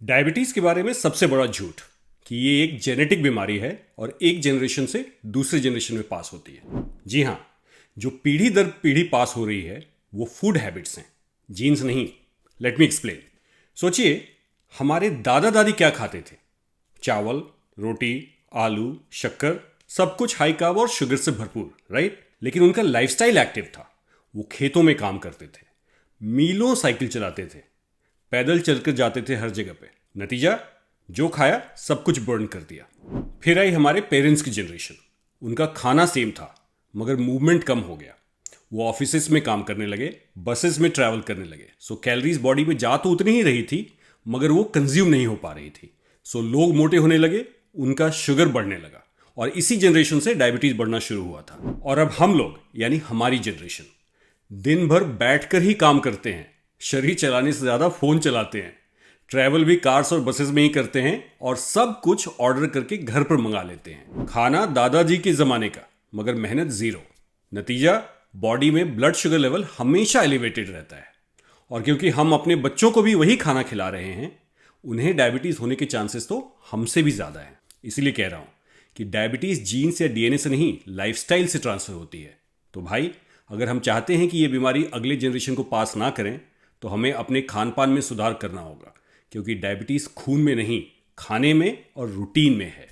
Diabetes के बारे में सबसे बड़ा झूठ कि ये एक जेनेटिक बीमारी है और एक जनरेशन से दूसरे जनरेशन में पास होती है। जी हाँ, जो पीढ़ी दर पीढ़ी पास हो रही है वो फूड हैबिट्स हैं, जीन्स नहीं। Let me explain. सोचिए, हमारे दादा दादी क्या खाते थे? चावल, रोटी, आलू, शक्कर, सब कुछ हाई कार्ब और शुगर से भरपूर, राइट? लेकिन उनका लाइफस्टाइल एक्टिव था। वो खेतों में काम करते थे, मीलों साइकिल चलाते थे, पैदल चलकर जाते थे हर जगह पे। नतीजा, जो खाया सब कुछ बर्न कर दिया। फिर आई हमारे पेरेंट्स की जनरेशन। उनका खाना सेम था मगर मूवमेंट कम हो गया। वो ऑफिसेस में काम करने लगे, बसेस में ट्रैवल करने लगे। सो कैलोरीज बॉडी में जा तो उतनी ही रही थी मगर वो कंज्यूम नहीं हो पा रही थी। सो लोग मोटे होने लगे, उनका शुगर बढ़ने लगा और इसी जनरेशन से डायबिटीज बढ़ना शुरू हुआ था। और अब हम लोग यानी हमारी जनरेशन दिन भर बैठकर ही काम करते हैं, शरीर चलाने से ज्यादा फोन चलाते हैं, ट्रैवल भी कार्स और बसेस में ही करते हैं और सब कुछ ऑर्डर करके घर पर मंगा लेते हैं। खाना दादाजी के जमाने का मगर मेहनत जीरो। नतीजा, बॉडी में ब्लड शुगर लेवल हमेशा एलिवेटेड रहता है। और क्योंकि हम अपने बच्चों को भी वही खाना खिला रहे हैं, उन्हें डायबिटीज होने के चांसेस तो हमसे भी ज्यादा हैं। इसीलिए कह रहा हूं कि डायबिटीज जीन्स या डीएनए से नहीं, लाइफस्टाइल से ट्रांसफर होती है। तो भाई, अगर हम चाहते हैं कि ये बीमारी अगले जनरेशन को पास ना करें तो हमें अपने खान पान में सुधार करना होगा, क्योंकि डायबिटीज खून में नहीं, खाने में और रूटीन में है।